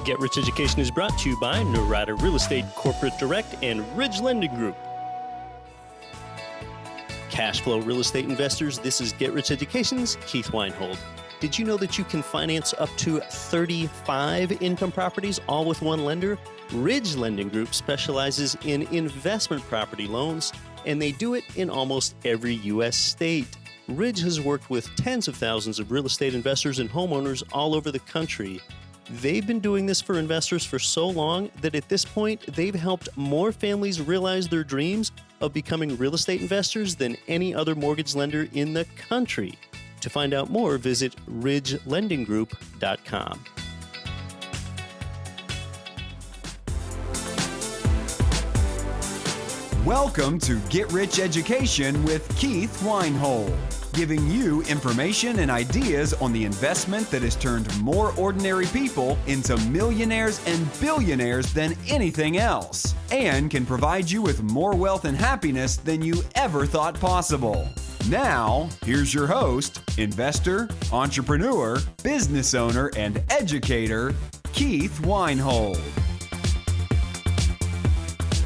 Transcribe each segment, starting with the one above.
Get Rich Education is brought to you by Norada Real Estate Corporate Direct and Ridge Lending Group. Cash flow real estate investors, this is Get Rich Education's Keith Weinhold. Did you know that you can finance up to 35 income properties all with one lender? Ridge Lending Group specializes in investment property loans, and they do it in almost every U.S. state. Ridge has worked with tens of thousands of real estate investors and homeowners all over the country. They've been doing this for investors for so long that at this point, they've helped more families realize their dreams of becoming real estate investors than any other mortgage lender in the country. To find out more, visit ridgelendinggroup.com. Welcome to Get Rich Education with Keith Weinhold, giving you information and ideas on the investment that has turned more ordinary people into millionaires and billionaires than anything else, and can provide you with more wealth and happiness than you ever thought possible. Now, here's your host, investor, entrepreneur, business owner, and educator, Keith Weinhold.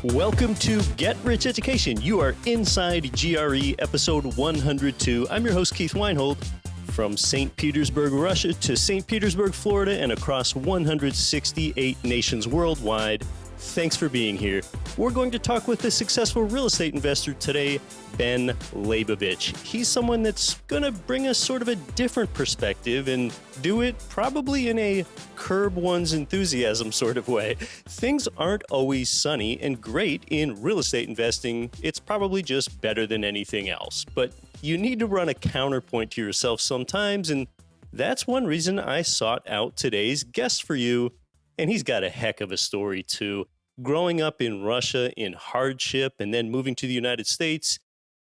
Welcome to Get Rich Education. You are inside GRE episode 102. I'm your host, Keith Weinhold, from St. Petersburg, Russia to St. Petersburg, Florida, and across 168 nations worldwide. Thanks for being here. We're going to talk with a successful real estate investor today, Ben Leybovich. He's someone that's going to bring us sort of a different perspective and do it probably in a curb one's enthusiasm sort of way. Things aren't always sunny and great in real estate investing. It's probably just better than anything else. But you need to run a counterpoint to yourself sometimes, and that's one reason I sought out today's guest for you. And he's got a heck of a story too. Growing up in Russia in hardship and then moving to the United States,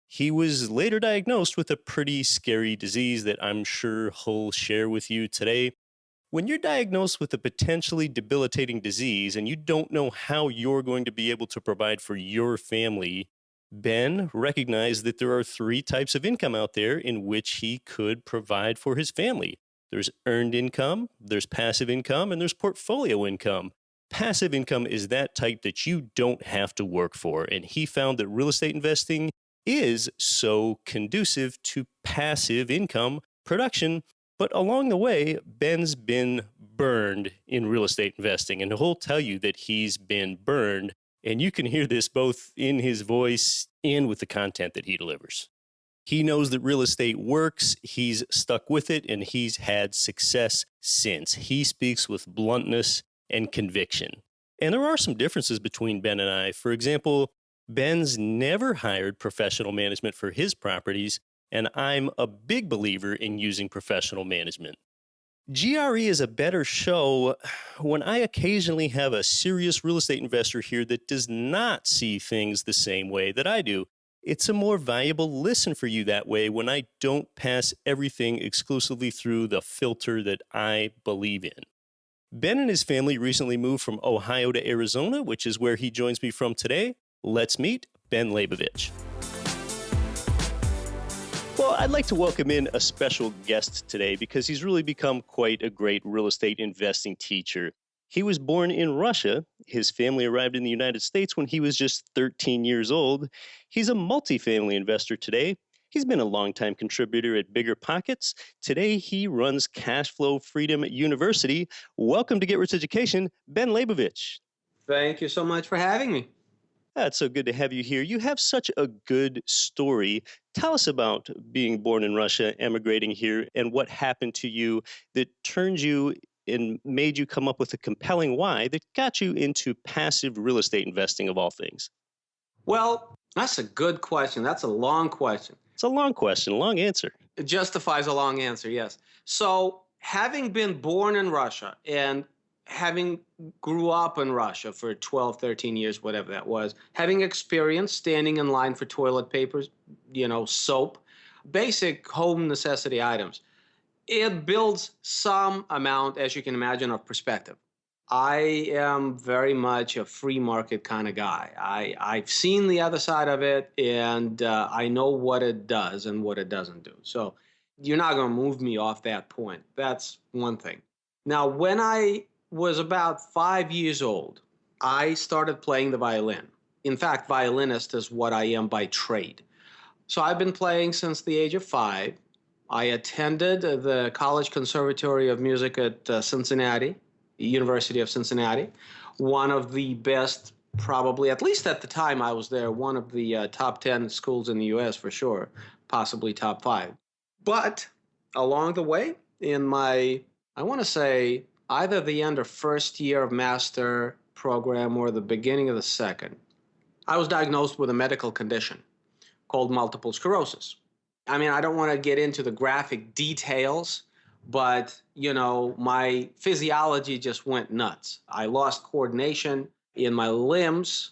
he was later diagnosed with a pretty scary disease that I'm sure he'll share with you today. When you're diagnosed with a potentially debilitating disease and you don't know how you're going to be able to provide for your family, Ben recognized that there are three types of income out there in which he could provide for his family. There's earned income, there's passive income, and there's portfolio income. Passive income is that type that you don't have to work for, and he found that real estate investing is so conducive to passive income production. But along the way, Ben's been burned in real estate investing, and he'll tell you that he's been burned, and you can hear this both in his voice and with the content that he delivers. He knows that real estate works, he's stuck with it, and he's had success since. He speaks with bluntness and conviction. And there are some differences between Ben and I. For example, Ben's never hired professional management for his properties, and I'm a big believer in using professional management. GRE is a better show when I occasionally have a serious real estate investor here that does not see things the same way that I do. It's a more valuable listen for you that way when I don't pass everything exclusively through the filter that I believe in. Ben and his family recently moved from Ohio to Arizona, which is where he joins me from today. Let's meet Ben Leybovich. Well, I'd like to welcome in a special guest today because he's really become quite a great real estate investing teacher. He was born in Russia. His family arrived in the United States when he was just 13 years old. He's a multifamily investor today. He's been a longtime contributor at Bigger Pockets. Today, he runs Cash Flow Freedom University. Welcome to Get Rich Education, Ben Leybovich. Thank you so much for having me. It's so good to have you here. You have such a good story. Tell us about being born in Russia, emigrating here, and what happened to you that turned you and made you come up with a compelling why that got you into passive real estate investing of all things. Well, that's a good question. That's a long question. It's a long question, a long answer. It justifies a long answer, yes. So having been born in Russia and having grew up in Russia for 12, 13 years, whatever that was, having experience standing in line for toilet papers, soap, basic home necessity items, it builds some amount, as you can imagine, of perspective. I am very much a free market kind of guy. I've seen the other side of it, and I know what it does and what it doesn't do. So you're not going to move me off that point. That's one thing. Now, when I was about 5 years old, I started playing the violin. In fact, violinist is what I am by trade. So I've been playing since the age of 5. I attended the College Conservatory of Music at Cincinnati, University of Cincinnati, one of the best, probably, at least at the time I was there, one of the top 10 schools in the U.S. for sure, possibly top 5. But along the way, in my, I want to say, either the end of first year of master program or the beginning of the second, I was diagnosed with a medical condition called multiple sclerosis. I mean, I don't want to get into the graphic details, but, my physiology just went nuts. I lost coordination in my limbs.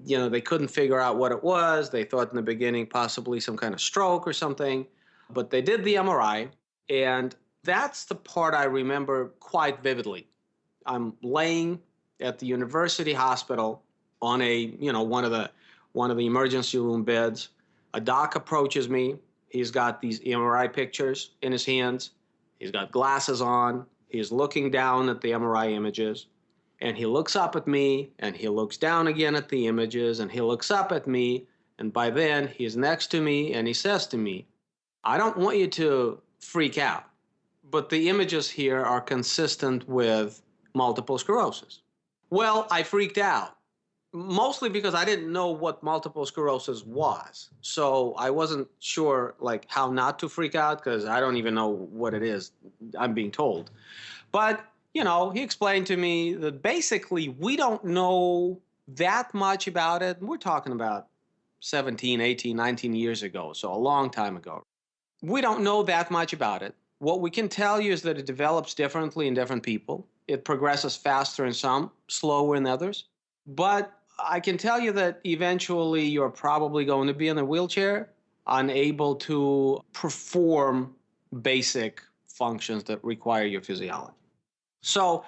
They couldn't figure out what it was. They thought in the beginning possibly some kind of stroke or something, but they did the MRI, and that's the part I remember quite vividly. I'm laying at the university hospital on one of the emergency room beds. A doc approaches me. He's got these MRI pictures in his hands. He's got glasses on. He's looking down at the MRI images. And he looks up at me, and he looks down again at the images, and he looks up at me. And by then, he's next to me, and he says to me, I don't want you to freak out, but the images here are consistent with multiple sclerosis. Well, I freaked out. Mostly because I didn't know what multiple sclerosis was. So I wasn't sure how not to freak out because I don't even know what it is, I'm being told. But, he explained to me that basically we don't know that much about it. We're talking about 17, 18, 19 years ago, so a long time ago. We don't know that much about it. What we can tell you is that it develops differently in different people. It progresses faster in some, slower in others. But I can tell you that eventually you're probably going to be in a wheelchair, unable to perform basic functions that require your physiology. So,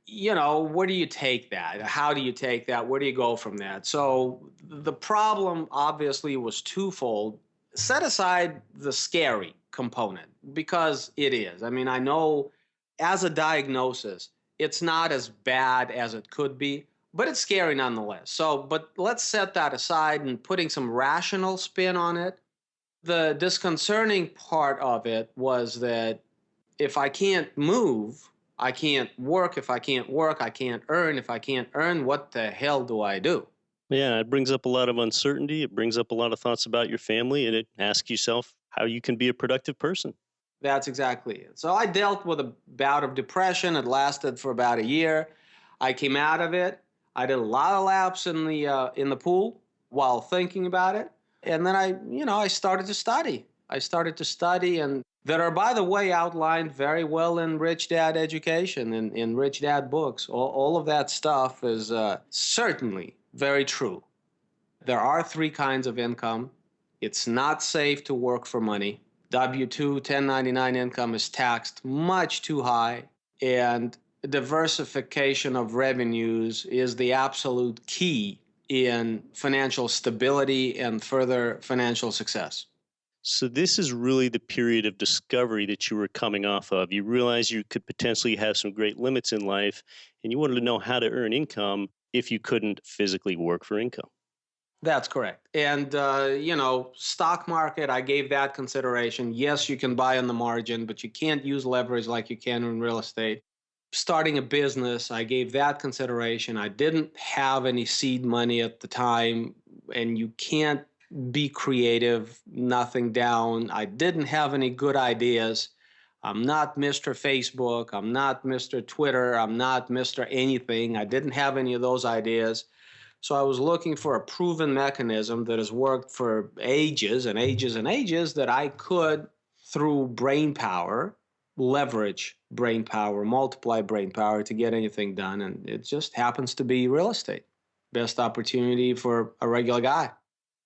where do you take that? How do you take that? Where do you go from that? So the problem obviously was twofold. Set aside the scary component, because it is. I mean, I know as a diagnosis, it's not as bad as it could be. But it's scary nonetheless. But let's set that aside and putting some rational spin on it. The disconcerting part of it was that if I can't move, I can't work. If I can't work, I can't earn. If I can't earn, what the hell do I do? Yeah, it brings up a lot of uncertainty. It brings up a lot of thoughts about your family, and it asks yourself how you can be a productive person. That's exactly it. So I dealt with a bout of depression. It lasted for about a year. I came out of it. I did a lot of laps in the pool while thinking about it. And then I started to study. And that are, by the way, outlined very well in Rich Dad Education, in Rich Dad books. All of that stuff is certainly very true. There are 3 kinds of income. It's not safe to work for money. W-2, 1099 income is taxed much too high. And diversification of revenues is the absolute key in financial stability and further financial success. So this is really the period of discovery that you were coming off of. You realized you could potentially have some great limits in life, and you wanted to know how to earn income if you couldn't physically work for income. That's correct. And, stock market, I gave that consideration. Yes, you can buy on the margin, but you can't use leverage like you can in real estate. Starting a business, I gave that consideration. I didn't have any seed money at the time, and you can't be creative, nothing down. I didn't have any good ideas. I'm not Mr. Facebook. I'm not Mr. Twitter. I'm not Mr. anything. I didn't have any of those ideas. So I was looking for a proven mechanism that has worked for ages and ages and ages that I could, through brain power, leverage brain power, multiply brain power to get anything done. And it just happens to be real estate. Best opportunity for a regular guy.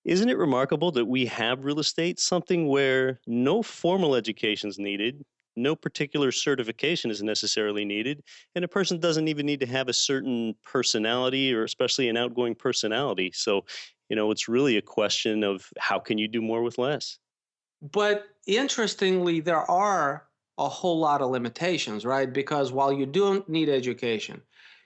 Isn't it remarkable that we have real estate, something where no formal education is needed, no particular certification is necessarily needed, and a person doesn't even need to have a certain personality or especially an outgoing personality. So, it's really a question of how can you do more with less? But interestingly, there are a whole lot of limitations, right? Because while you do need education,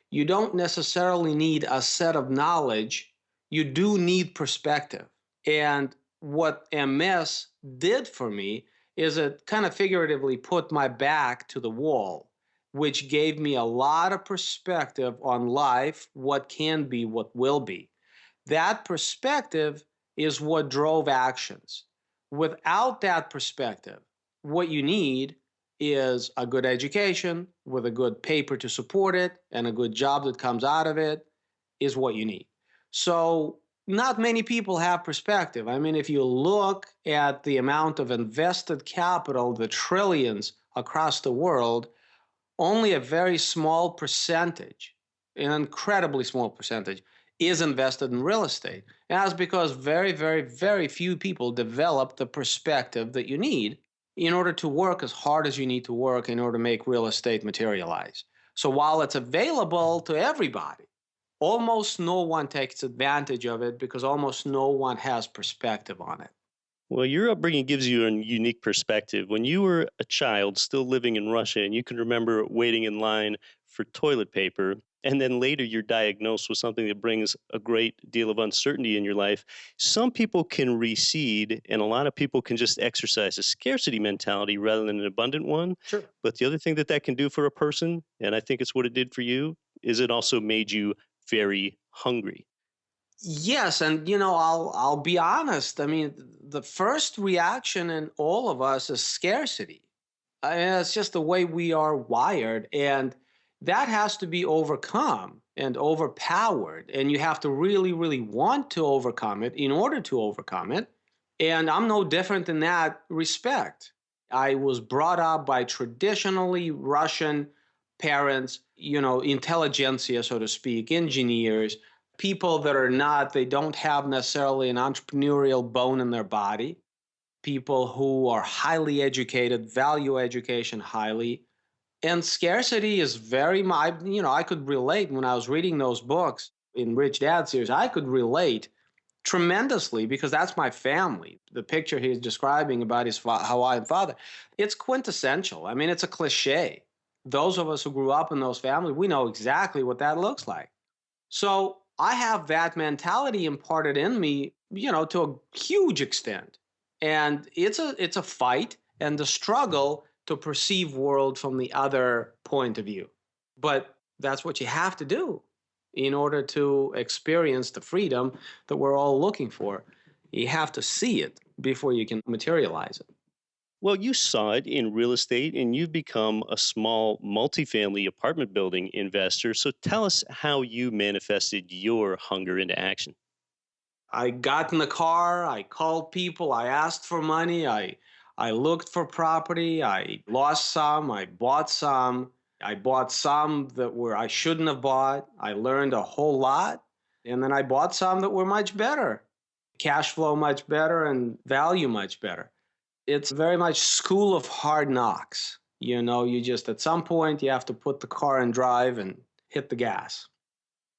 you don't necessarily need a set of knowledge. You do need perspective. And what MS did for me is it kind of figuratively put my back to the wall, which gave me a lot of perspective on life, what can be, what will be. That perspective is what drove actions. Without that perspective, what you need is a good education with a good paper to support it and a good job that comes out of it is what you need. So, not many people have perspective. I mean, if you look at the amount of invested capital, the trillions across the world, only a very small percentage, an incredibly small percentage, is invested in real estate. And that's because very, very, very few people develop the perspective that you need in order to work as hard as you need to work in order to make real estate materialize. So while it's available to everybody, almost no one takes advantage of it because almost no one has perspective on it. Well, your upbringing gives you a unique perspective. When you were a child still living in Russia and you can remember waiting in line for toilet paper, and then later you're diagnosed with something that brings a great deal of uncertainty in your life, some people can recede and a lot of people can just exercise a scarcity mentality rather than an abundant one. Sure. But the other thing that that can do for a person, and I think it's what it did for you, is it also made you very hungry. Yes, and I'll be honest. I mean, the first reaction in all of us is scarcity. It's just the way we are wired, and that has to be overcome and overpowered. And you have to really, really want to overcome it in order to overcome it. And I'm no different in that respect. I was brought up by traditionally Russian parents, intelligentsia, so to speak, engineers, people that are not, they don't have necessarily an entrepreneurial bone in their body, people who are highly educated, value education highly. And scarcity is very much, I could relate when I was reading those books in Rich Dad series, I could relate tremendously because that's my family. The picture he's describing about his Hawaiian father, it's quintessential. I mean, it's a cliche. Those of us who grew up in those families, we know exactly what that looks like. So I have that mentality imparted in me, to a huge extent. And it's a fight and a struggle to perceive world from the other point of view. But that's what you have to do in order to experience the freedom that we're all looking for. You have to see it before you can materialize it. Well, you saw it in real estate and you've become a small multifamily apartment building investor. So tell us how you manifested your hunger into action. I got in the car, I called people, I asked for money, I looked for property, I lost some, I bought some. I bought some that were I shouldn't have bought. I learned a whole lot. And then I bought some that were much better. Cash flow much better and value much better. It's very much school of hard knocks. You just at some point you have to put the car in drive and hit the gas.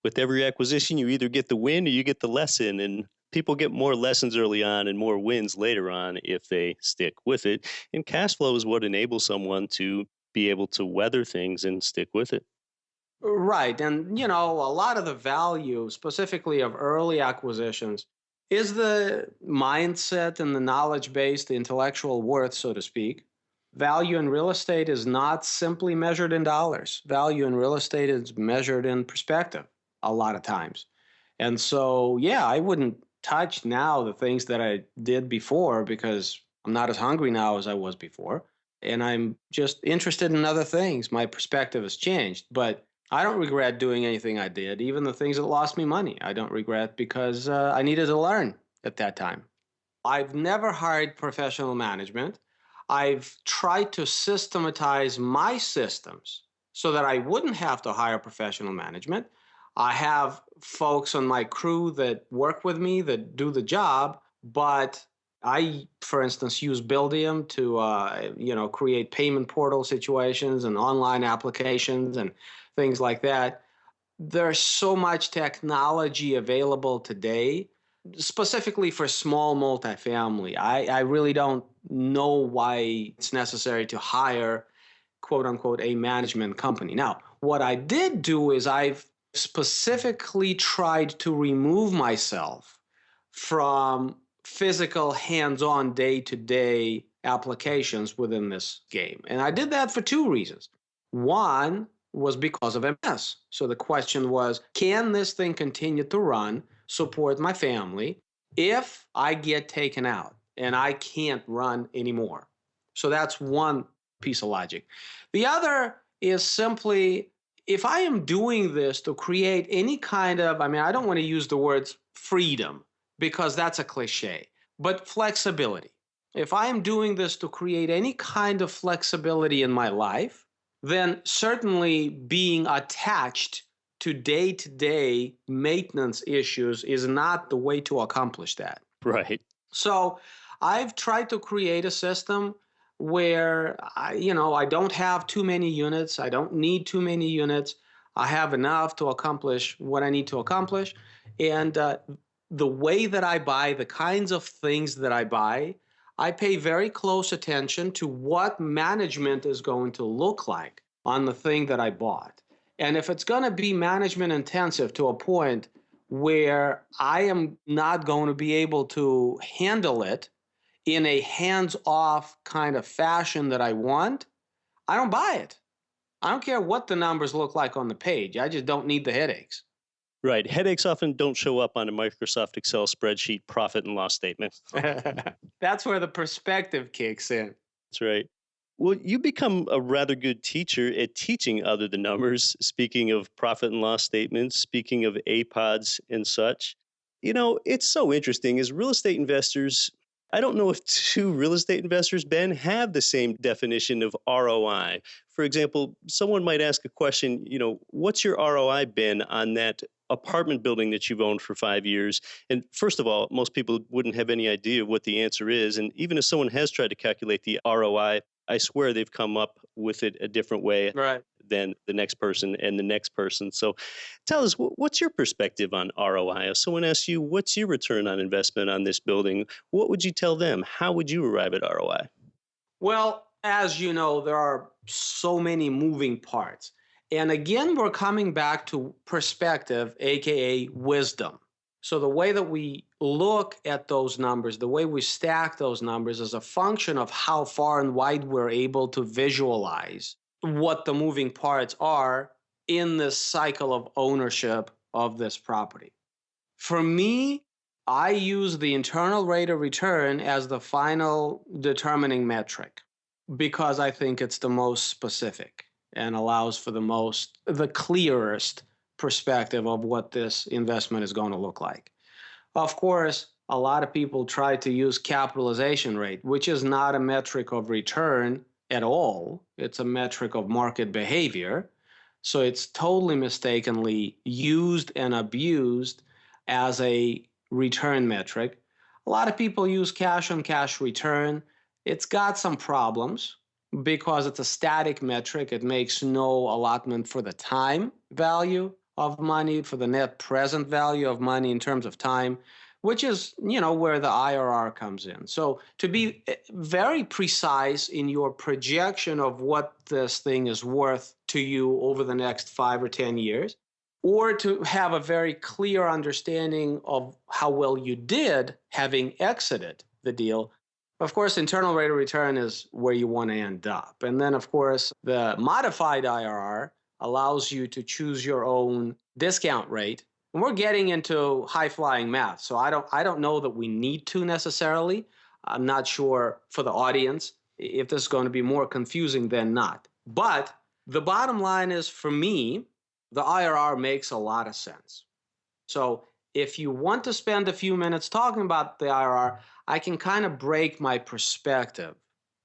With every acquisition, you either get the win or you get the lesson. And people get more lessons early on and more wins later on if they stick with it. And cash flow is what enables someone to be able to weather things and stick with it. Right. And, a lot of the value, specifically of early acquisitions, is the mindset and the knowledge base, the intellectual worth, so to speak. Value in real estate is not simply measured in dollars. Value in real estate is measured in perspective a lot of times. And so, yeah, I wouldn't touch now the things that I did before because I'm not as hungry now as I was before. And I'm just interested in other things. My perspective has changed, but I don't regret doing anything I did, even the things that lost me money. I don't regret because I needed to learn at that time. I've never hired professional management. I've tried to systematize my systems so that I wouldn't have to hire professional management. I have folks on my crew that work with me that do the job, but I, for instance, use Buildium to, create payment portal situations and online applications and things like that. There's so much technology available today specifically for small multifamily. I really don't know why it's necessary to hire, quote unquote, a management company. Now, what I did do is I've specifically tried to remove myself from physical hands-on day-to-day applications within this game. And I did that for two reasons. One was because of MS. So the question was, can this thing continue to run, support my family, if I get taken out and I can't run anymore? So that's one piece of logic. The other is simply, if I am doing this to create any kind of, I don't want to use the words freedom because that's a cliche, but flexibility. If I am doing this to create any kind of flexibility in my life, then certainly being attached to day-to-day maintenance issues is not the way to accomplish that. Right. So I've tried to create a system where I don't have too many units. I don't need too many units. I have enough to accomplish what I need to accomplish. And the way that I buy, the kinds of things that I buy, I pay very close attention to what management is going to look like on the thing that I bought. And if it's going to be management intensive to a point where I am not going to be able to handle it in a hands-off kind of fashion that I want, I don't buy it. I don't care what the numbers look like on the page. I just don't need the headaches. Right. Headaches often don't show up on a Microsoft Excel spreadsheet profit and loss statement. That's where the perspective kicks in. That's right. Well, you become a rather good teacher at teaching other than numbers. Speaking of profit and loss statements, speaking of APODs and such, it's so interesting. As real estate investors, I don't know if two real estate investors, Ben, have the same definition of ROI. For example, someone might ask a question, what's your ROI been on that apartment building that you've owned for 5 years? And first of all, most people wouldn't have any idea what the answer is. And even if someone has tried to calculate the ROI, I swear they've come up with it a different way than the next person and the next person. So tell us, what's your perspective on ROI? If someone asks you, what's your return on investment on this building? What would you tell them? How would you arrive at ROI? Well, as you know, there are so many moving parts. And again, we're coming back to perspective, aka wisdom. So the way that we look at those numbers, the way we stack those numbers is a function of how far and wide we're able to visualize what the moving parts are in this cycle of ownership of this property. For me, I use the internal rate of return as the final determining metric because I think it's the most specific and allows for the clearest perspective of what this investment is going to look like. Of course, a lot of people try to use capitalization rate, which is not a metric of return at all. It's a metric of market behavior. So it's totally mistakenly used and abused as a return metric. A lot of people use cash on cash return. It's got some problems because it's a static metric. It makes no allotment for the time value of money, for the net present value of money in terms of time, which is, where the IRR comes in. So to be very precise in your projection of what this thing is worth to you over the next 5 or 10 years, or to have a very clear understanding of how well you did having exited the deal, of course, internal rate of return is where you want to end up. And then, of course, the modified IRR allows you to choose your own discount rate. And we're getting into high-flying math, so I don't know that we need to necessarily. I'm not sure for the audience if this is going to be more confusing than not. But the bottom line is, for me, the IRR makes a lot of sense. So if you want to spend a few minutes talking about the IRR, I can kind of break my perspective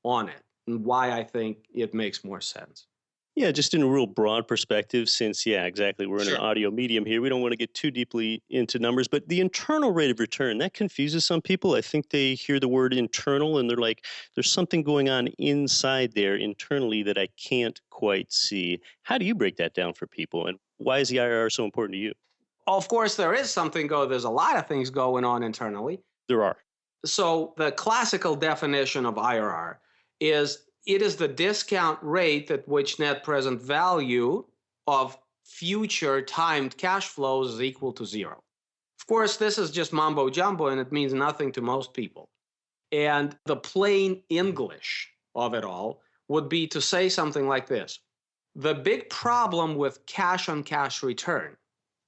on it and why I think it makes more sense. Yeah, just in a real broad perspective, since, exactly, we're in an audio medium here. We don't want to get too deeply into numbers, but the internal rate of return, that confuses some people. I think they hear the word internal and they're like, there's something going on inside there internally that I can't quite see. How do you break that down for people? And why is the IRR so important to you? Of course, there's a lot of things going on internally. There are. So the classical definition of IRR is it is the discount rate at which net present value of future timed cash flows is equal to zero. Of course, this is just mumbo jumbo and it means nothing to most people. And the plain English of it all would be to say something like this. The big problem with cash on cash return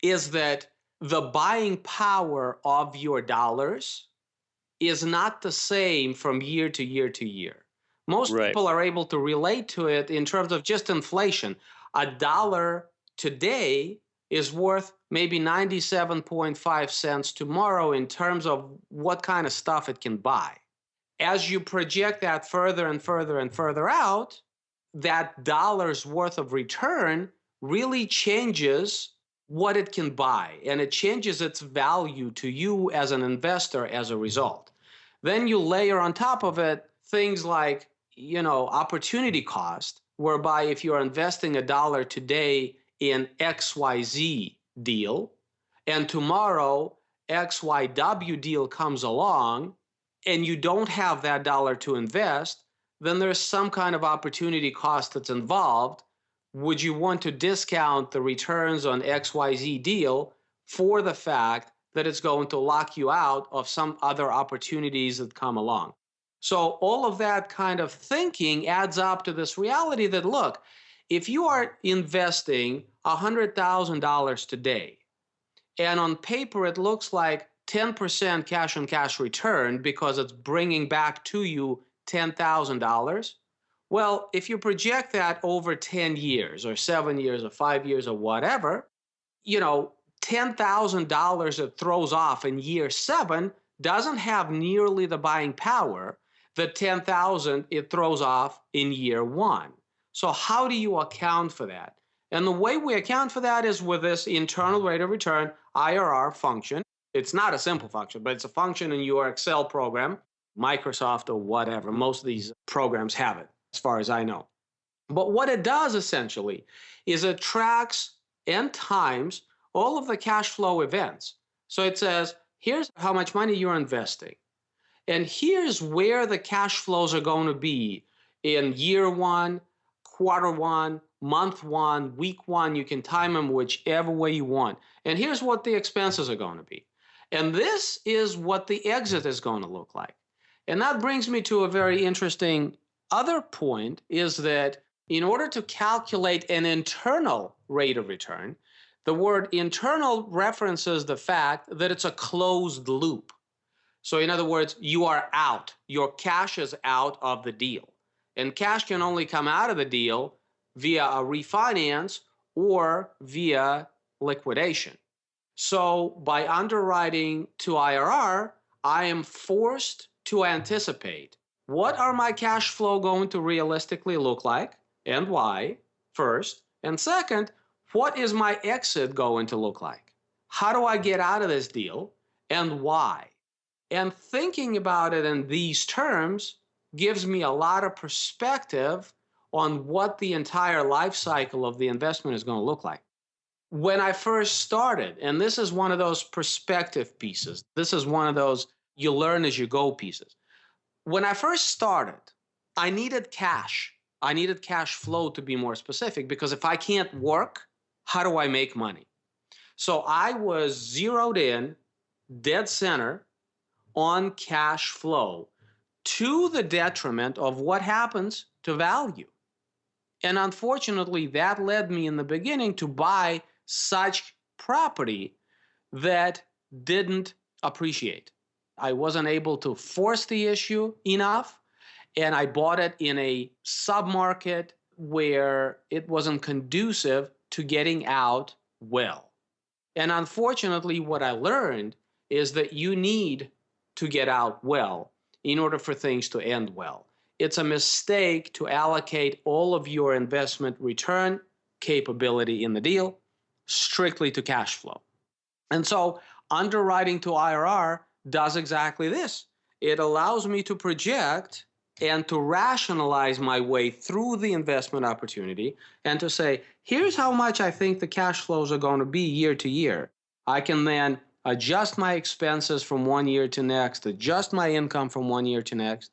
is that the buying power of your dollars is not the same from year to year to year. Most people are able to relate to it in terms of just inflation. A dollar today is worth maybe 97.5 cents tomorrow in terms of what kind of stuff it can buy. As you project that further and further and further out, that dollar's worth of return really changes what it can buy, and it changes its value to you as an investor as a result. Then you layer on top of it things like, opportunity cost, whereby if you're investing $1 today in XYZ deal, and tomorrow XYW deal comes along, and you don't have that dollar to invest, then there's some kind of opportunity cost that's involved. Would you want to discount the returns on XYZ deal for the fact that it's going to lock you out of some other opportunities that come along? So all of that kind of thinking adds up to this reality that, look, if you are investing $100,000 today, and on paper it looks like 10% cash on cash return because it's bringing back to you $10,000, well, if you project that over 10 years or 7 years or 5 years or whatever, $10,000 it throws off in year 7 doesn't have nearly the buying power that $10,000 it throws off in year 1. So how do you account for that? And the way we account for that is with this internal rate of return, IRR function. It's not a simple function, but it's a function in your Excel program, Microsoft or whatever. Most of these programs have it, as far as I know. But what it does essentially is it tracks and times all of the cash flow events. So it says, here's how much money you're investing. And here's where the cash flows are going to be in year 1, quarter 1, month 1, week 1. You can time them whichever way you want. And here's what the expenses are going to be. And this is what the exit is going to look like. And that brings me to a very interesting other point, is that in order to calculate an internal rate of return, the word internal references the fact that it's a closed loop. So in other words, you are out. Your cash is out of the deal. And cash can only come out of the deal via a refinance or via liquidation. So by underwriting to IRR, I am forced to anticipate what are my cash flow going to realistically look like and why, first. And second, what is my exit going to look like? How do I get out of this deal and why? And thinking about it in these terms gives me a lot of perspective on what the entire life cycle of the investment is going to look like. When I first started, and this is one of those perspective pieces, this is one of those you learn as you go pieces. When I first started, I needed cash. I needed cash flow, to be more specific, because if I can't work, how do I make money? So I was zeroed in, dead center, on cash flow to the detriment of what happens to value. And unfortunately, that led me in the beginning to buy such property that didn't appreciate. I wasn't able to force the issue enough, and I bought it in a submarket where it wasn't conducive to getting out well. And unfortunately, what I learned is that you need to get out well in order for things to end well. It's a mistake to allocate all of your investment return capability in the deal strictly to cash flow. And so underwriting to IRR does exactly this. It allows me to project and to rationalize my way through the investment opportunity and to say, here's how much I think the cash flows are going to be year to year. I can then adjust my expenses from one year to next, adjust my income from one year to next.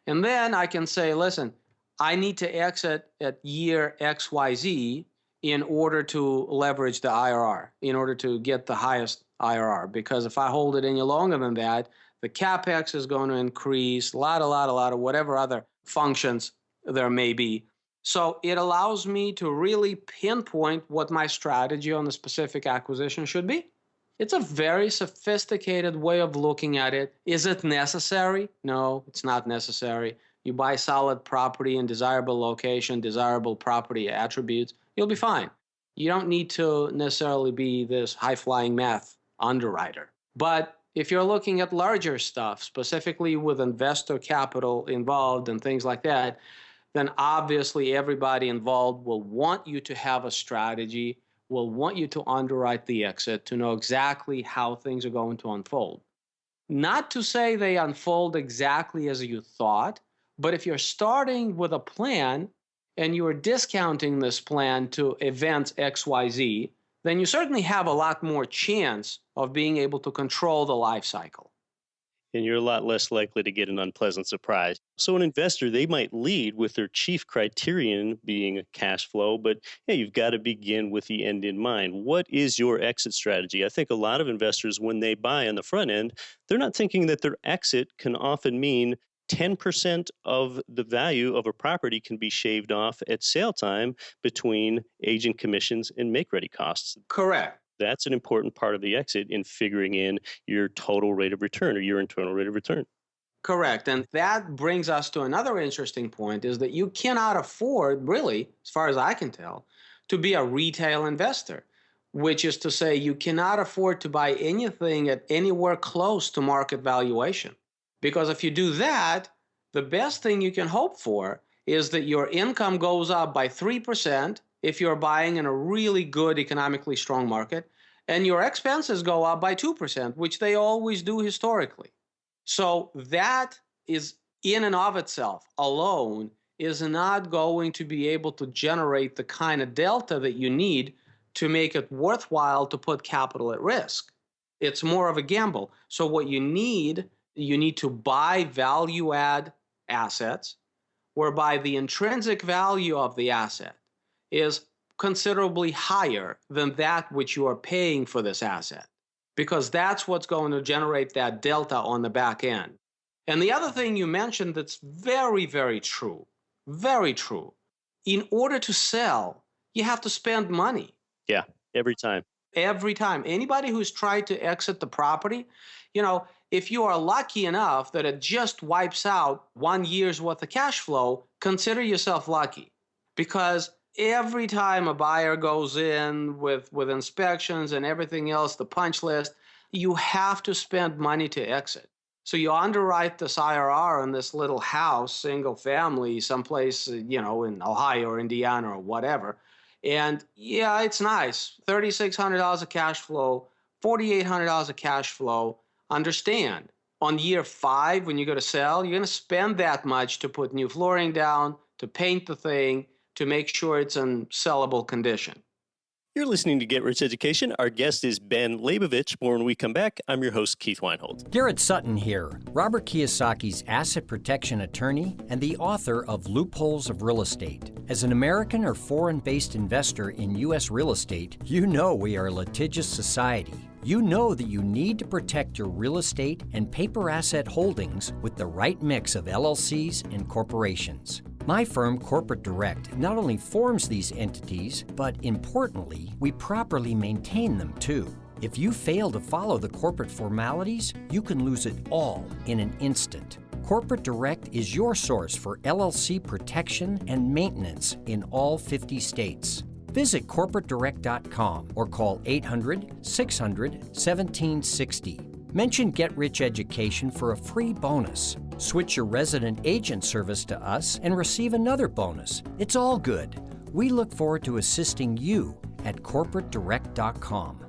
And then I can say, listen, I need to exit at year XYZ in order to leverage the IRR, in order to get the highest IRR. Because if I hold it any longer than that, the CapEx is going to increase, a lot of whatever other functions there may be. So it allows me to really pinpoint what my strategy on the specific acquisition should be. It's a very sophisticated way of looking at it. Is it necessary? No, it's not necessary. You buy solid property in desirable location, desirable property attributes, you'll be fine. You don't need to necessarily be this high-flying math underwriter. But if you're looking at larger stuff, specifically with investor capital involved and things like that, then obviously everybody involved will want you to have a strategy, will want you to underwrite the exit, to know exactly how things are going to unfold. Not to say they unfold exactly as you thought, but if you're starting with a plan and you are discounting this plan to events XYZ, then you certainly have a lot more chance of being able to control the life cycle. And you're a lot less likely to get an unpleasant surprise. So an investor, they might lead with their chief criterion being cash flow, but hey, you've got to begin with the end in mind. What is your exit strategy? I think a lot of investors, when they buy on the front end, they're not thinking that their exit can often mean 10% of the value of a property can be shaved off at sale time between agent commissions and make-ready costs. Correct. That's an important part of the exit in figuring in your total rate of return or your internal rate of return. Correct. And that brings us to another interesting point, is that you cannot afford, really, as far as I can tell, to be a retail investor, which is to say you cannot afford to buy anything at anywhere close to market valuation. Because if you do that, the best thing you can hope for is that your income goes up by 3%, if you're buying in a really good economically strong market, and your expenses go up by 2%, which they always do historically. So that is, in and of itself alone, is not going to be able to generate the kind of delta that you need to make it worthwhile to put capital at risk. It's more of a gamble. So what you need to buy value-add assets, whereby the intrinsic value of the asset is considerably higher than that which you are paying for this asset, because that's what's going to generate that delta on the back end. And the other thing you mentioned that's very, very true, in order to sell, you have to spend money. Yeah, every time. Every time. Anybody who's tried to exit the property, if you are lucky enough that it just wipes out 1 year's worth of cash flow, consider yourself lucky. Because every time a buyer goes in with inspections and everything else, the punch list, you have to spend money to exit. So you underwrite this IRR on this little house, single family, someplace, in Ohio or Indiana or whatever. And yeah, it's nice. $3,600 of cash flow, $4,800 of cash flow. Understand, on year 5, when you go to sell, you're going to spend that much to put new flooring down, to paint the thing, to make sure it's in sellable condition. You're listening to Get Rich Education. Our guest is Ben Leybovich. When we come back, I'm your host, Keith Weinhold. Garrett Sutton here, Robert Kiyosaki's asset protection attorney and the author of Loopholes of Real Estate. As an American or foreign-based investor in U.S. real estate, you know we are a litigious society. You know that you need to protect your real estate and paper asset holdings with the right mix of LLCs and corporations. My firm, Corporate Direct, not only forms these entities, but importantly, we properly maintain them too. If you fail to follow the corporate formalities, you can lose it all in an instant. Corporate Direct is your source for LLC protection and maintenance in all 50 states. Visit corporatedirect.com or call 800-600-1760. Mention Get Rich Education for a free bonus. Switch your resident agent service to us and receive another bonus. It's all good. We look forward to assisting you at corporatedirect.com.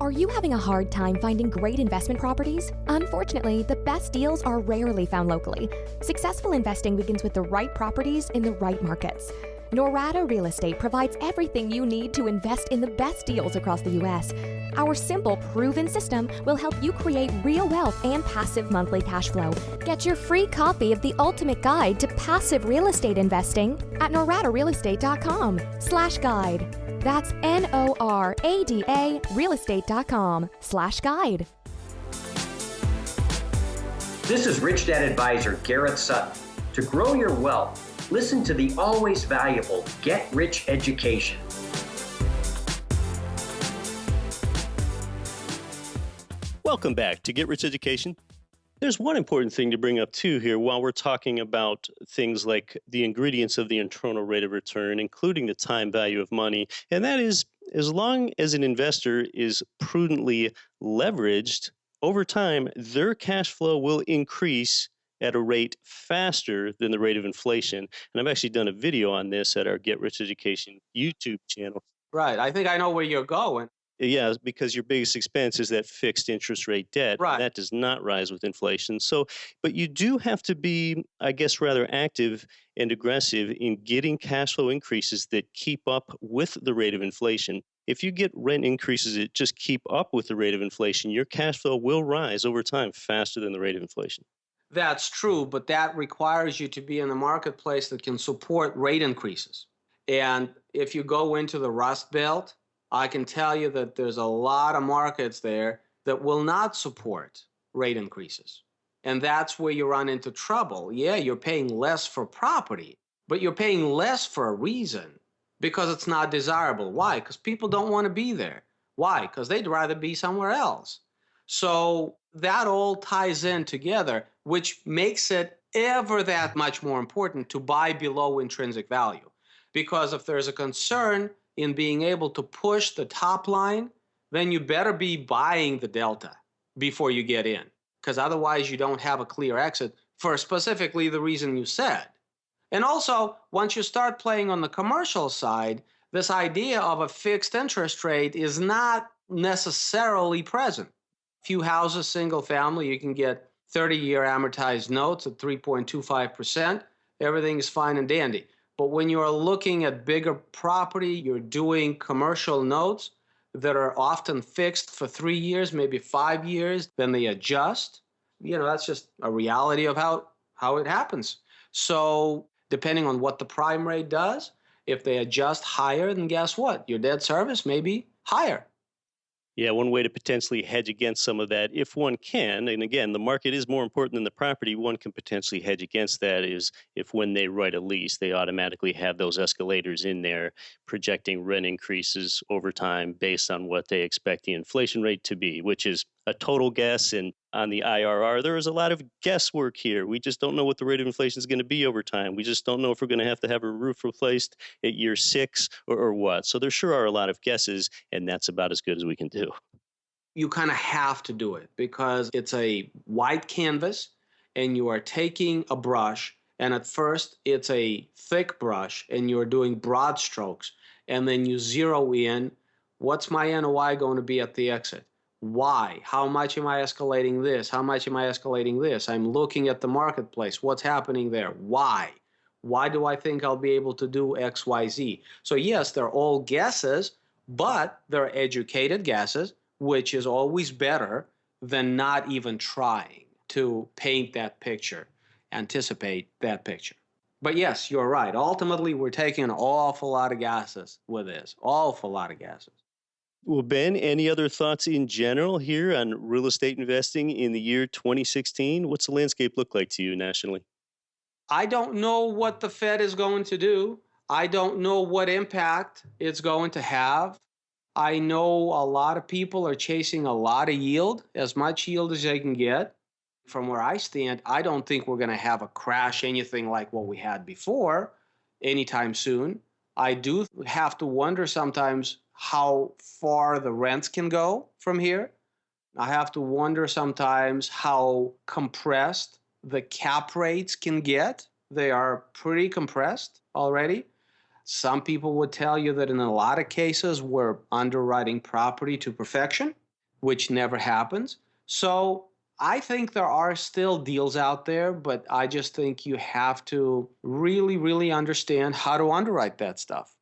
Are you having a hard time finding great investment properties? Unfortunately, the best deals are rarely found locally. Successful investing begins with the right properties in the right markets. Norada Real Estate provides everything you need to invest in the best deals across the U.S. Our simple, proven system will help you create real wealth and passive monthly cash flow. Get your free copy of the ultimate guide to passive real estate investing at noradarealestate.com/guide. That's NORADA realestate.com/guide. This is Rich Dad Advisor Garrett Sutton. To grow your wealth, listen to the always valuable Get Rich Education. Welcome back to Get Rich Education. There's one important thing to bring up too here while we're talking about things like the ingredients of the internal rate of return, including the time value of money. And that is, as long as an investor is prudently leveraged, over time, their cash flow will increase at a rate faster than the rate of inflation. And I've actually done a video on this at our Get Rich Education YouTube channel. Right. I think I know where you're going. Yeah, because your biggest expense is that fixed interest rate debt. Right. And that does not rise with inflation. So, but you do have to be, I guess, rather active and aggressive in getting cash flow increases that keep up with the rate of inflation. If you get rent increases that just keep up with the rate of inflation, your cash flow will rise over time faster than the rate of inflation. That's true, but that requires you to be in a marketplace that can support rate increases. And if you go into the Rust Belt, I can tell you that there's a lot of markets there that will not support rate increases. And that's where you run into trouble. Yeah, you're paying less for property, but you're paying less for a reason, because it's not desirable. Why? Because people don't want to be there. Why? Because they'd rather be somewhere else. So that all ties in together, which makes it ever that much more important to buy below intrinsic value. Because if there's a concern in being able to push the top line, then you better be buying the delta before you get in, because otherwise you don't have a clear exit for specifically the reason you said. And also, once you start playing on the commercial side, this idea of a fixed interest rate is not necessarily present. Few houses, single family, you can get 30-year amortized notes at 3.25%. Everything is fine and dandy. But when you're looking at bigger property, you're doing commercial notes that are often fixed for 3 years, maybe 5 years, then they adjust. You know, that's just a reality of how it happens. So depending on what the prime rate does, if they adjust higher, then guess what? Your debt service may be higher. Yeah, one way to potentially hedge against some of that, if one can, and again, the market is more important than the property, one can potentially hedge against that is if when they write a lease, they automatically have those escalators in there projecting rent increases over time based on what they expect the inflation rate to be, which is a total guess. And on the IRR, there is a lot of guesswork here. We just don't know what the rate of inflation is going to be over time. We just don't know if we're going to have a roof replaced at year 6 or what. So there sure are a lot of guesses, and that's about as good as we can do. You kind of have to do it because it's a white canvas and you are taking a brush, and at first it's a thick brush and you're doing broad strokes, and then you zero in, what's my NOI going to be at the exit? Why? How much am I escalating this? How much am I escalating this? I'm looking at the marketplace. What's happening there? Why? Why do I think I'll be able to do X, Y, Z? So yes, they're all guesses, but they're educated guesses, which is always better than not even trying to paint that picture, anticipate that picture. But yes, you're right. Ultimately, we're taking an awful lot of guesses with this. Awful lot of guesses. Well, Ben, any other thoughts in general here on real estate investing in the year 2016? What's the landscape look like to you nationally? I don't know what the Fed is going to do. I don't know what impact it's going to have. I know a lot of people are chasing a lot of yield, as much yield as they can get. From where I stand, I don't think we're going to have a crash, anything like what we had before, anytime soon. I do have to wonder sometimes how far the rents can go from here. I have to wonder sometimes how compressed the cap rates can get. They are pretty compressed already. Some people would tell you that in a lot of cases we're underwriting property to perfection, which never happens. So I think there are still deals out there, but I just think you have to really, really understand how to underwrite that stuff.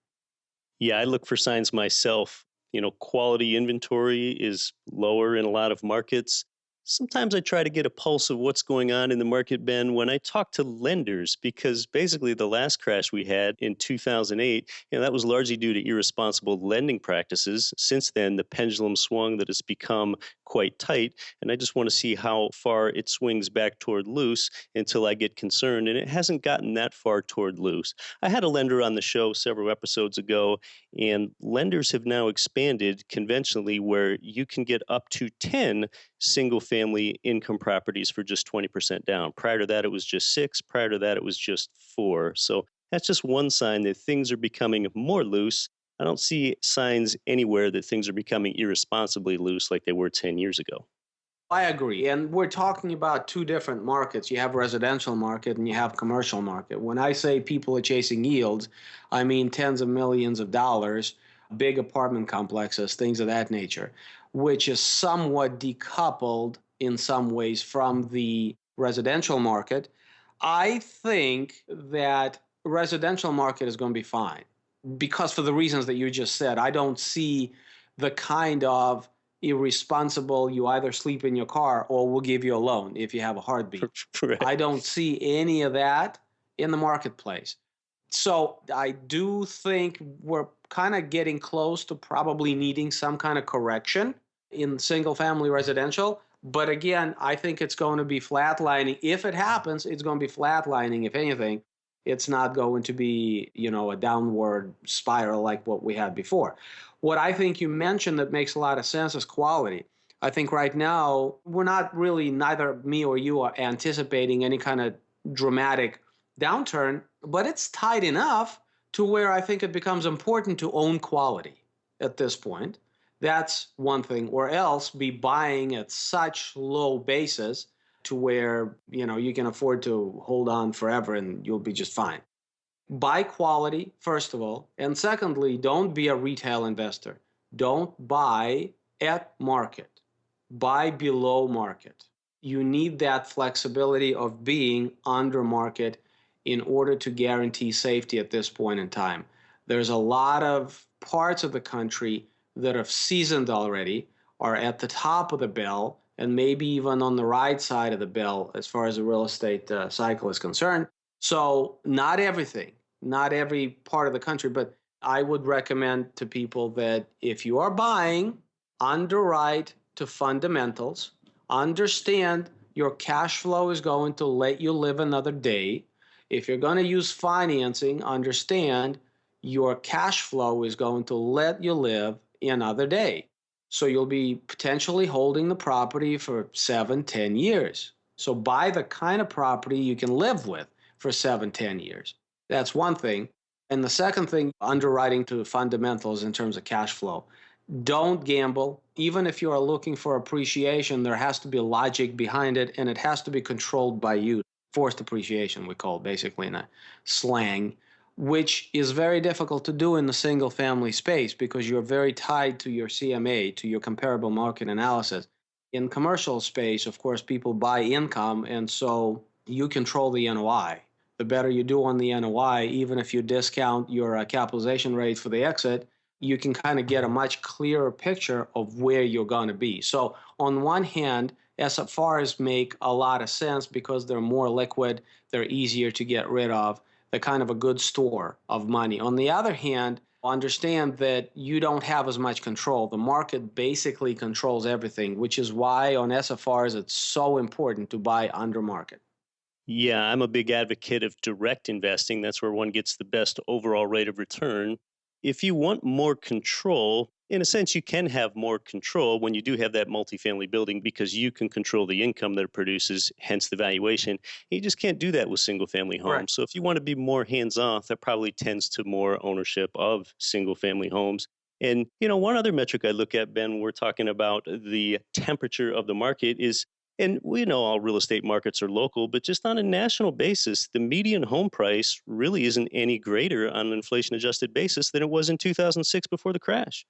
Yeah, I look for signs myself. Quality inventory is lower in a lot of markets. Sometimes I try to get a pulse of what's going on in the market, Ben, when I talk to lenders, because basically the last crash we had in 2008, that was largely due to irresponsible lending practices. Since then, the pendulum swung that has become quite tight, and I just want to see how far it swings back toward loose until I get concerned, and it hasn't gotten that far toward loose. I had a lender on the show several episodes ago, and lenders have now expanded conventionally where you can get up to 10 single family income properties for just 20% down. Prior to that, it was just six. Prior to that, it was just four. So that's just one sign that things are becoming more loose. I don't see signs anywhere that things are becoming irresponsibly loose like they were 10 years ago. I agree. And we're talking about two different markets. You have residential market and you have commercial market. When I say people are chasing yields, I mean tens of millions of dollars, big apartment complexes, things of that nature, which is somewhat decoupled in some ways from the residential market. I think that residential market is going to be fine because for the reasons that you just said, I don't see the kind of irresponsible, you either sleep in your car or we'll give you a loan if you have a heartbeat. Right. I don't see any of that in the marketplace. So I do think we're kind of getting close to probably needing some kind of correction in single family residential. But again, I think it's going to be flatlining. If it happens, it's going to be flatlining. If anything, it's not going to be, a downward spiral like what we had before. What I think you mentioned that makes a lot of sense is quality. I think right now, we're not really, neither me or you are anticipating any kind of dramatic downturn, but it's tight enough to where I think it becomes important to own quality at this point. That's one thing, or else be buying at such low basis to where, you can afford to hold on forever and you'll be just fine. Buy quality, first of all. And secondly, don't be a retail investor. Don't buy at market. Buy below market. You need that flexibility of being under market in order to guarantee safety at this point in time. There's a lot of parts of the country that have seasoned already, are at the top of the bell, and maybe even on the right side of the bell as far as the real estate cycle is concerned. So not everything, not every part of the country, but I would recommend to people that if you are buying, underwrite to fundamentals, understand your cash flow is going to let you live another day. If you're going to use financing, understand your cash flow is going to let you live another day. So you'll be potentially holding the property for 7-10 years. So buy the kind of property you can live with for 7-10 years. That's one thing. And the second thing, underwriting to fundamentals in terms of cash flow. Don't gamble. Even if you are looking for appreciation, there has to be logic behind it, and it has to be controlled by you. Forced appreciation, we call it basically in a slang, which is very difficult to do in the single family space because you're very tied to your CMA, to your comparable market analysis. In commercial space, of course, people buy income, and so you control the NOI. The better you do on the NOI, even if you discount your capitalization rate for the exit, you can kind of get a much clearer picture of where you're going to be. So on one hand, SFRs make a lot of sense because they're more liquid, they're easier to get rid of, they're kind of a good store of money. On the other hand, understand that you don't have as much control. The market basically controls everything, which is why on SFRs it's so important to buy under market. Yeah, I'm a big advocate of direct investing. That's where one gets the best overall rate of return. If you want more control, in a sense, you can have more control when you do have that multifamily building because you can control the income that it produces, hence the valuation. You just can't do that with single family homes. Right. So if you want to be more hands-off, that probably tends to more ownership of single family homes. And, one other metric I look at, Ben, when we're talking about the temperature of the market is, and we know all real estate markets are local, but just on a national basis, the median home price really isn't any greater on an inflation-adjusted basis than it was in 2006 before the crash.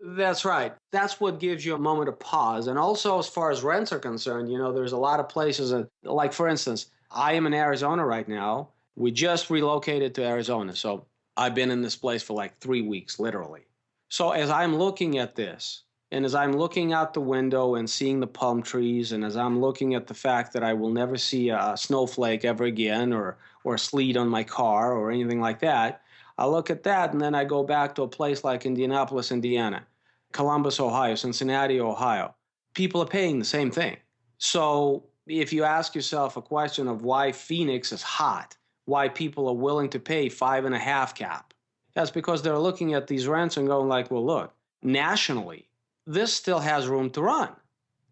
That's right. That's what gives you a moment of pause. And also, as far as rents are concerned, there's a lot of places that, like, for instance, I am in Arizona right now. We just relocated to Arizona. So I've been in this place for like 3 weeks, literally. So as I'm looking at this, and as I'm looking out the window and seeing the palm trees, and as I'm looking at the fact that I will never see a snowflake ever again or sleet on my car or anything like that, I look at that and then I go back to a place like Indianapolis, Indiana, Columbus, Ohio, Cincinnati, Ohio. People are paying the same thing. So if you ask yourself a question of why Phoenix is hot, why people are willing to pay 5.5 cap, that's because they're looking at these rents and going like, well, look, nationally, this still has room to run.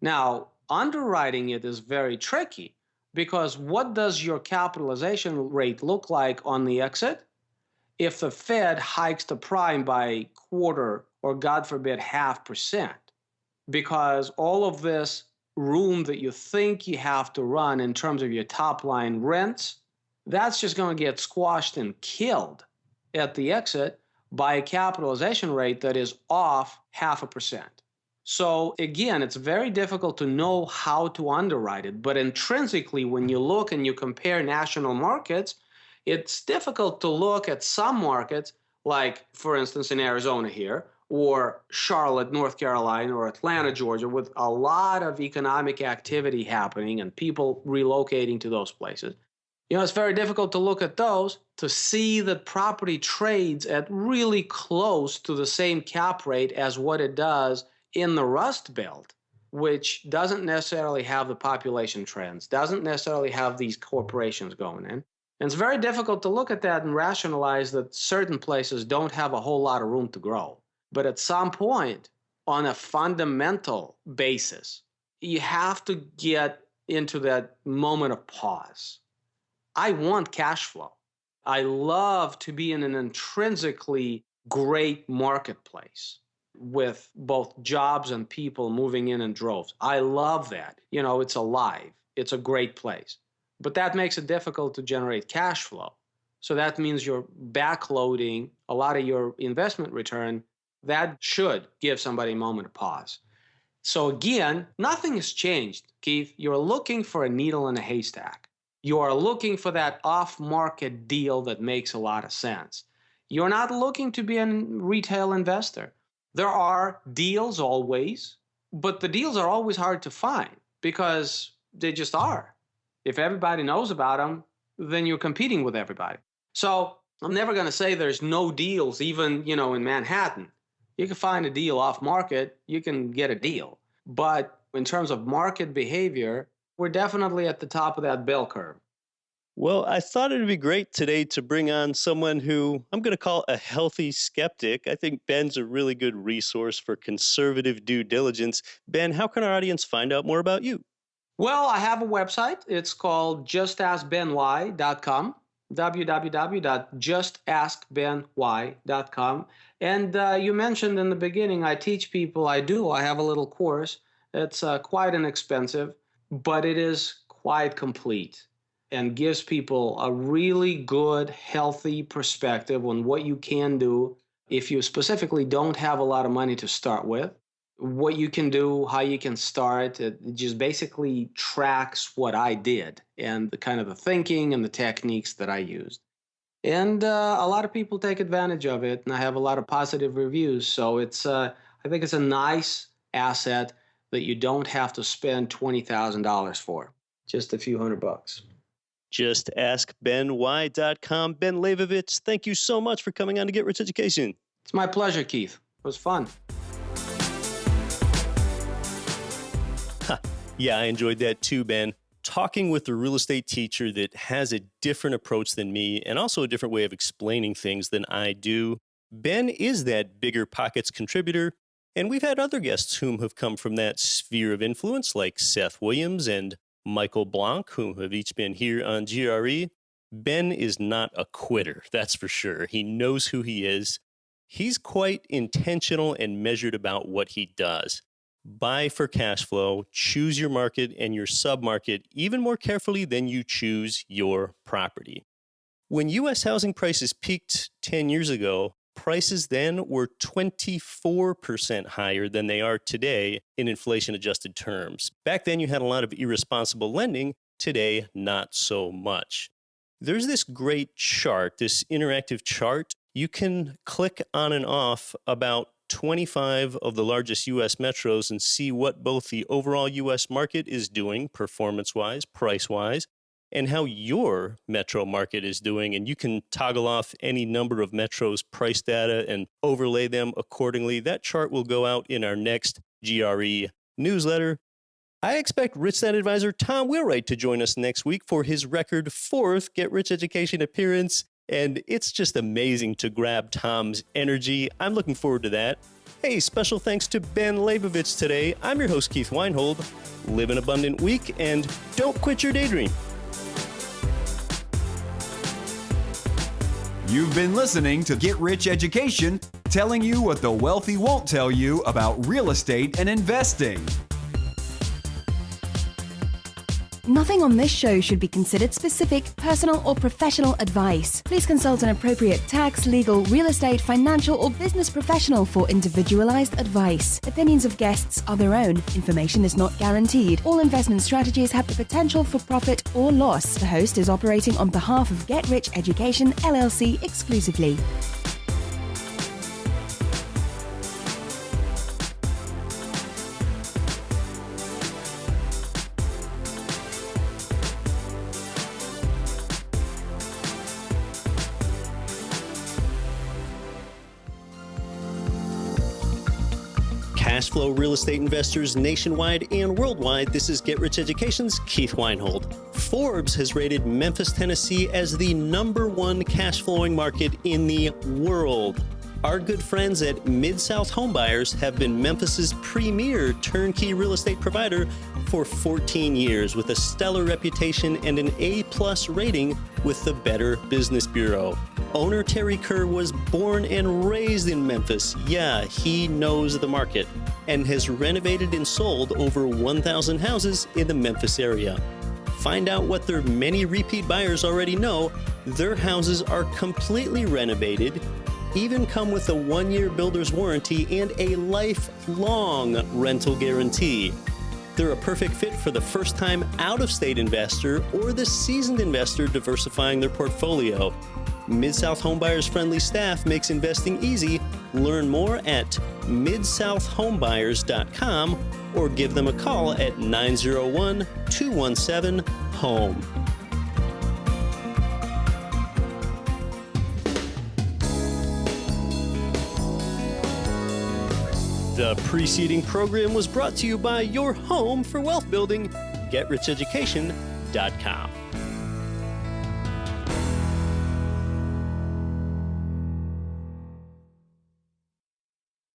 Now, underwriting it is very tricky because what does your capitalization rate look like on the exit? If the Fed hikes the prime by quarter or, God forbid, 0.5%, because all of this room that you think you have to run in terms of your top line rents, that's just going to get squashed and killed at the exit by a capitalization rate that is off 0.5%. So again, it's very difficult to know how to underwrite it, but intrinsically, when you look and you compare national markets, it's difficult to look at some markets, like, for instance, in Arizona here, or Charlotte, North Carolina, or Atlanta, Georgia, with a lot of economic activity happening and people relocating to those places. It's very difficult to look at those to see that property trades at really close to the same cap rate as what it does in the Rust Belt, which doesn't necessarily have the population trends, doesn't necessarily have these corporations going in. And it's very difficult to look at that and rationalize that certain places don't have a whole lot of room to grow. But at some point, on a fundamental basis, you have to get into that moment of pause. I want cash flow. I love to be in an intrinsically great marketplace with both jobs and people moving in droves. I love that. It's alive. It's a great place. But that makes it difficult to generate cash flow. So that means you're backloading a lot of your investment return. That should give somebody a moment of pause. So again, nothing has changed, Keith. You're looking for a needle in a haystack. You are looking for that off-market deal that makes a lot of sense. You're not looking to be a retail investor. There are deals always, but the deals are always hard to find because they just are. If everybody knows about them, then you're competing with everybody. So I'm never going to say there's no deals, even, in Manhattan. You can find a deal off market, you can get a deal. But in terms of market behavior, we're definitely at the top of that bell curve. Well, I thought it would be great today to bring on someone who I'm going to call a healthy skeptic. I think Ben's a really good resource for conservative due diligence. Ben, how can our audience find out more about you? Well, I have a website. It's called justaskbenwhy.com, www.justaskbenwhy.com. And you mentioned in the beginning, I teach people. I have a little course. It's quite inexpensive, but it is quite complete and gives people a really good, healthy perspective on what you can do if you specifically don't have a lot of money to start with, what you can do, how you can start. It just basically tracks what I did and the kind of the thinking and the techniques that I used. And a lot of people take advantage of it, and I have a lot of positive reviews. So I think it's a nice asset that you don't have to spend $20,000 for, just a few $100. JustAskBenWhy.com. Ben Leybovich, thank you so much for coming on to Get Rich Education. It's my pleasure, Keith. It was fun. Yeah, I enjoyed that too, Ben. Talking with a real estate teacher that has a different approach than me and also a different way of explaining things than I do. Ben is that bigger pockets contributor, and we've had other guests whom have come from that sphere of influence, like Seth Williams and Michael Blanc, who have each been here on GRE. Ben is not a quitter, that's for sure. He knows who he is. He's quite intentional and measured about what he does. Buy for cash flow, choose your market and your submarket even more carefully than you choose your property. When U.S. housing prices peaked 10 years ago, prices then were 24% higher than they are today in inflation-adjusted terms. Back then, you had a lot of irresponsible lending. Today, not so much. There's this great chart, this interactive chart. You can click on and off about 25 of the largest U.S. metros and see what both the overall U.S. market is doing, performance-wise, price-wise, and how your metro market is doing. And you can toggle off any number of metros' price data and overlay them accordingly. That chart will go out in our next GRE newsletter. I expect Rich Dad Advisor Tom Wheelwright to join us next week for his record 4th Get Rich Education appearance. And it's just amazing to grab Tom's energy. I'm looking forward to that. Hey, special thanks to Ben Leybovich today. I'm your host, Keith Weinhold. Live an abundant week and don't quit your daydream. You've been listening to Get Rich Education, telling you what the wealthy won't tell you about real estate and investing. Nothing on this show should be considered specific, personal, or professional advice. Please consult an appropriate tax, legal, real estate, financial, or business professional for individualized advice. Opinions of guests are their own. Information is not guaranteed. All investment strategies have the potential for profit or loss. The host is operating on behalf of Get Rich Education, LLC exclusively. Cash flow real estate investors nationwide and worldwide, this is Get Rich Education's Keith Weinhold. Forbes has rated Memphis, Tennessee as the #1 cash flowing market in the world. Our good friends at Mid-South Homebuyers have been Memphis's premier turnkey real estate provider for 14 years with a stellar reputation and an A+ rating with the Better Business Bureau. Owner Terry Kerr was born and raised in Memphis. Yeah, he knows the market and has renovated and sold over 1,000 houses in the Memphis area. Find out what their many repeat buyers already know. Their houses are completely renovated, even come with a 1-year builder's warranty and a lifelong rental guarantee. They're a perfect fit for the first-time out-of-state investor or the seasoned investor diversifying their portfolio. Mid-South Homebuyers' friendly staff makes investing easy. Learn more at midsouthhomebuyers.com or give them a call at 901-217-HOME. The preceding program was brought to you by your home for wealth building, GetRichEducation.com.